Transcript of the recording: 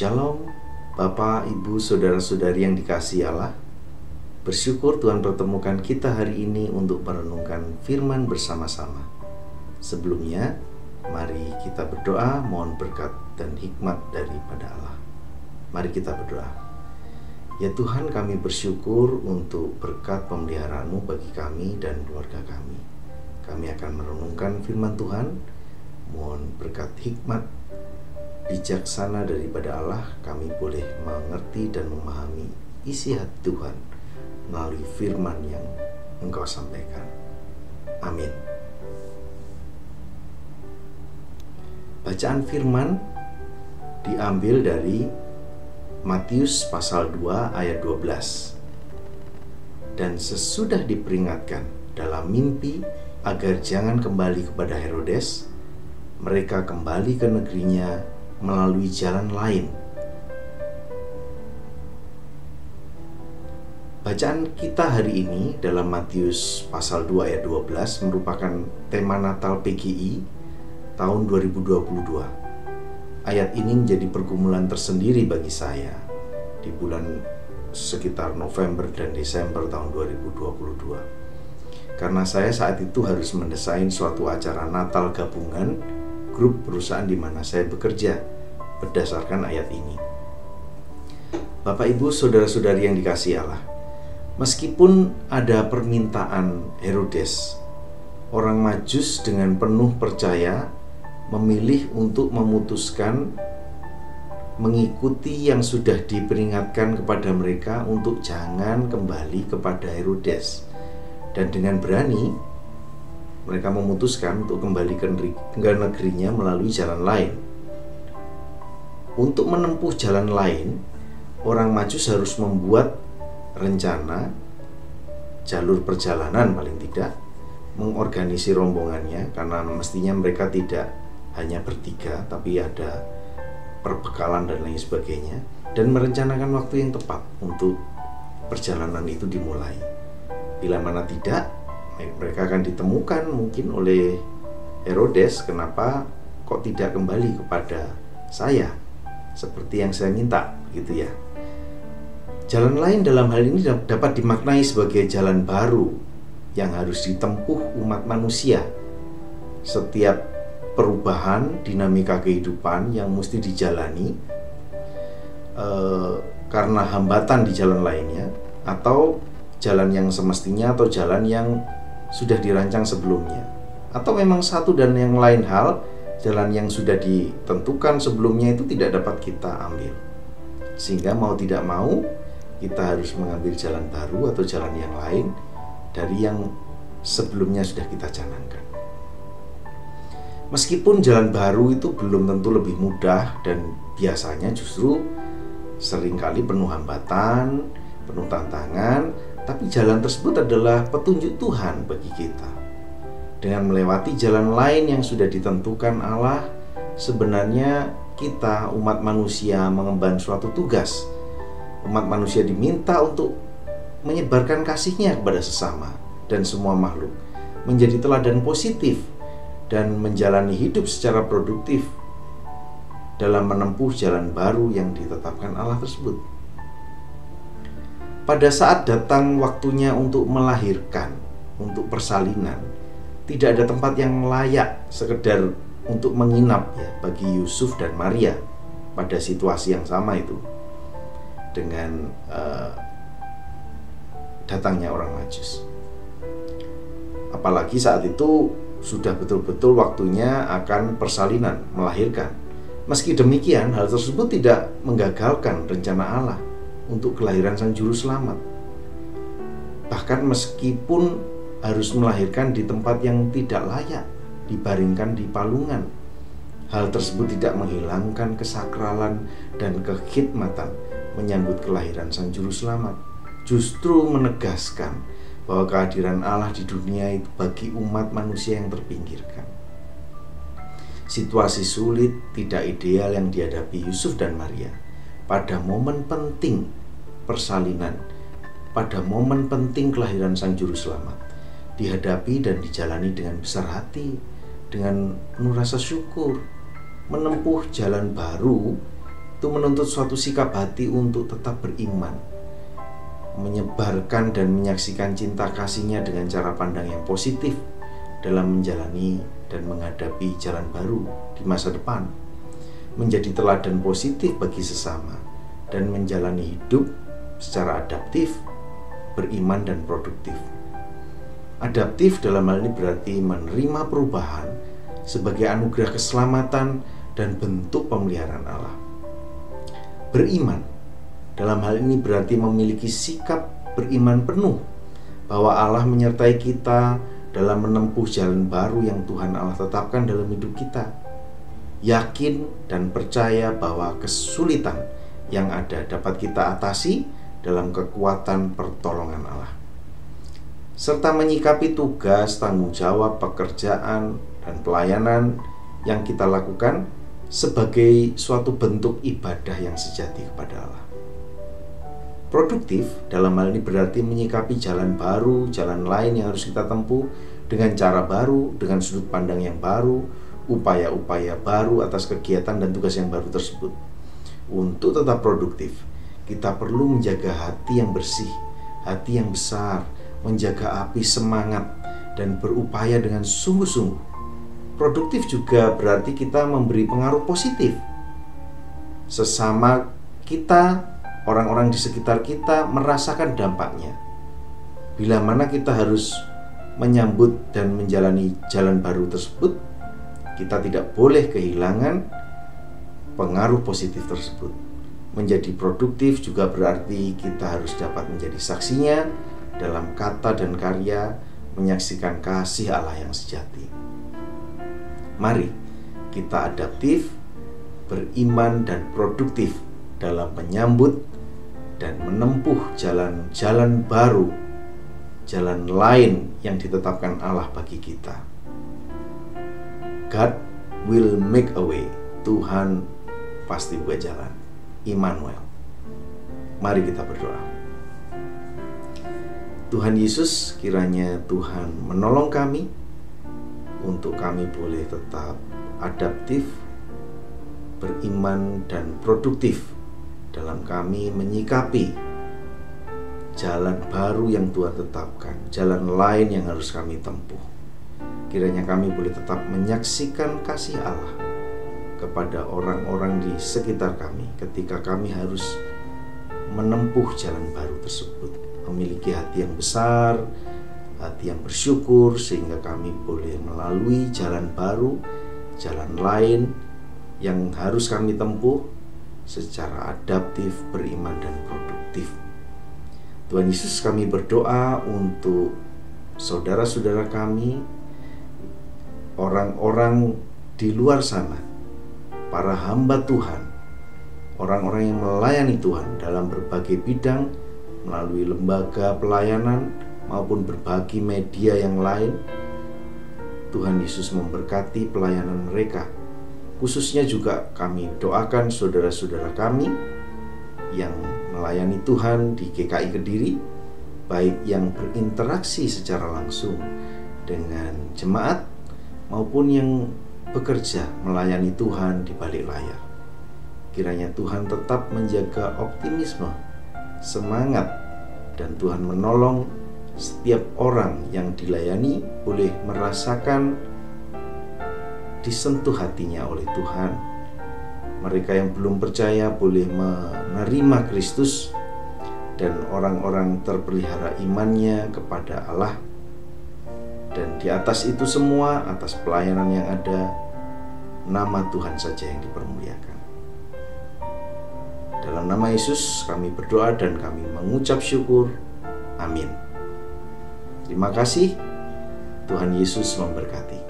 Shalom, Bapak, Ibu, Saudara-saudari yang dikasihi Allah. Bersyukur Tuhan pertemukan kita hari ini untuk merenungkan firman bersama-sama. Sebelumnya, mari kita berdoa mohon berkat dan hikmat daripada Allah. Mari kita berdoa. Ya Tuhan, kami bersyukur untuk berkat pemeliharaan-Mu bagi kami dan keluarga kami. Kami akan merenungkan firman Tuhan. Mohon berkat hikmat bijaksana daripada Allah, kami boleh mengerti dan memahami isi hati Tuhan melalui firman yang Engkau sampaikan. Amin. Bacaan firman diambil dari Matius pasal 2 ayat 12. Dan sesudah diperingatkan dalam mimpi agar jangan kembali kepada Herodes, mereka kembali ke negerinya melalui jalan lain. Bacaan kita hari ini dalam Matius pasal 2 ayat 12 merupakan tema Natal PGI tahun 2022. Ayat ini menjadi pergumulan tersendiri bagi saya di bulan sekitar November dan Desember tahun 2022. Karena saya saat itu harus mendesain suatu acara Natal gabungan grup perusahaan di mana saya bekerja berdasarkan ayat ini. Bapak, Ibu, Saudara-saudari yang dikasihi Allah, meskipun ada permintaan Herodes, orang Majus dengan penuh percaya memilih untuk memutuskan mengikuti yang sudah diperingatkan kepada mereka untuk jangan kembali kepada Herodes. Dan dengan berani mereka memutuskan untuk kembali ke negerinya melalui jalan lain. Untuk menempuh jalan lain, orang Majus harus membuat rencana jalur perjalanan, paling tidak mengorganisir rombongannya, karena mestinya mereka tidak hanya bertiga tapi ada perbekalan dan lain sebagainya, dan merencanakan waktu yang tepat untuk perjalanan itu dimulai. Bila mana tidak, mereka akan ditemukan mungkin oleh Herodes, kenapa kok tidak kembali kepada saya seperti yang saya minta, gitu ya. Jalan lain dalam hal ini dapat dimaknai sebagai jalan baru yang harus ditempuh umat manusia. Setiap perubahan dinamika kehidupan yang mesti dijalani karena hambatan di jalan lainnya, atau jalan yang semestinya, atau jalan yang sudah dirancang sebelumnya, atau memang satu dan yang lain hal, jalan yang sudah ditentukan sebelumnya itu tidak dapat kita ambil, sehingga mau tidak mau kita harus mengambil jalan baru atau jalan yang lain dari yang sebelumnya sudah kita canangkan. Meskipun jalan baru itu belum tentu lebih mudah, dan biasanya justru seringkali penuh hambatan, penuh tantangan, tapi jalan tersebut adalah petunjuk Tuhan bagi kita. Dengan melewati jalan lain yang sudah ditentukan Allah, sebenarnya kita umat manusia mengemban suatu tugas. Umat manusia diminta untuk menyebarkan kasih-Nya kepada sesama dan semua makhluk, menjadi teladan positif dan menjalani hidup secara produktif dalam menempuh jalan baru yang ditetapkan Allah tersebut. Pada saat datang waktunya untuk melahirkan, untuk persalinan, tidak ada tempat yang layak sekedar untuk menginap ya bagi Yusuf dan Maria pada situasi yang sama itu dengan datangnya orang Majus. Apalagi saat itu sudah betul-betul waktunya akan persalinan, melahirkan. Meski demikian, hal tersebut tidak menggagalkan rencana Allah untuk kelahiran Sang Juru Selamat. Bahkan meskipun harus melahirkan di tempat yang tidak layak, dibaringkan di palungan, hal tersebut tidak menghilangkan kesakralan dan kekhidmatan menyambut kelahiran Sang Juru Selamat. Justru menegaskan bahwa kehadiran Allah di dunia itu bagi umat manusia yang terpinggirkan. Situasi sulit, tidak ideal yang dihadapi Yusuf dan Maria pada momen penting persalinan, pada momen penting kelahiran Sang Juru Selamat, dihadapi dan dijalani dengan besar hati, dengan penuh rasa syukur, menempuh jalan baru itu menuntut suatu sikap hati untuk tetap beriman, menyebarkan dan menyaksikan cinta kasihnya dengan cara pandang yang positif dalam menjalani dan menghadapi jalan baru di masa depan, menjadi teladan positif bagi sesama, dan menjalani hidup secara adaptif, beriman dan produktif. Adaptif dalam hal ini berarti menerima perubahan sebagai anugerah keselamatan dan bentuk pemeliharaan Allah. Beriman dalam hal ini berarti memiliki sikap beriman penuh bahwa Allah menyertai kita dalam menempuh jalan baru yang Tuhan Allah tetapkan dalam hidup kita. Yakin dan percaya bahwa kesulitan yang ada dapat kita atasi dalam kekuatan pertolongan Allah, serta menyikapi tugas, tanggung jawab, pekerjaan, dan pelayanan yang kita lakukan sebagai suatu bentuk ibadah yang sejati kepada Allah. Produktif dalam hal ini berarti menyikapi jalan baru, jalan lain yang harus kita tempuh dengan cara baru, dengan sudut pandang yang baru, upaya-upaya baru atas kegiatan dan tugas yang baru tersebut. Untuk tetap produktif, kita perlu menjaga hati yang bersih, hati yang besar, menjaga api semangat, dan berupaya dengan sungguh-sungguh. Produktif juga berarti kita memberi pengaruh positif. Sesama kita, orang-orang di sekitar kita merasakan dampaknya. Bila mana kita harus menyambut dan menjalani jalan baru tersebut, kita tidak boleh kehilangan pengaruh positif tersebut. Menjadi produktif juga berarti kita harus dapat menjadi saksinya dalam kata dan karya, menyaksikan kasih Allah yang sejati. Mari kita adaptif, beriman dan produktif dalam menyambut dan menempuh jalan-jalan baru, jalan lain yang ditetapkan Allah bagi kita. God will make a way. Tuhan pasti buat jalan. Immanuel. Mari kita berdoa. Tuhan Yesus, kiranya Tuhan menolong kami untuk kami boleh tetap adaptif, beriman dan produktif dalam kami menyikapi jalan baru yang Tuhan tetapkan, jalan lain yang harus kami tempuh. Kiranya kami boleh tetap menyaksikan kasih Allah kepada orang-orang di sekitar kami ketika kami harus menempuh jalan baru tersebut. Memiliki hati yang besar, hati yang bersyukur, sehingga kami boleh melalui jalan baru, jalan lain yang harus kami tempuh secara adaptif, beriman dan produktif. Tuhan Yesus, kami berdoa untuk saudara-saudara kami, orang-orang di luar sana, para hamba Tuhan, orang-orang yang melayani Tuhan dalam berbagai bidang melalui lembaga pelayanan maupun berbagai media yang lain. Tuhan Yesus memberkati pelayanan mereka. Khususnya juga kami doakan saudara-saudara kami yang melayani Tuhan di GKI Kediri, baik yang berinteraksi secara langsung dengan jemaat maupun yang bekerja melayani Tuhan di balik layar. Kiranya Tuhan tetap menjaga optimisme, semangat, dan Tuhan menolong setiap orang yang dilayani boleh merasakan disentuh hatinya oleh Tuhan. Mereka yang belum percaya boleh menerima Kristus, dan orang-orang terpelihara imannya kepada Allah. Dan di atas itu semua, atas pelayanan yang ada, nama Tuhan saja yang dipermuliakan. Dalam nama Yesus kami berdoa dan kami mengucap syukur. Amin. Terima kasih. Tuhan Yesus memberkati.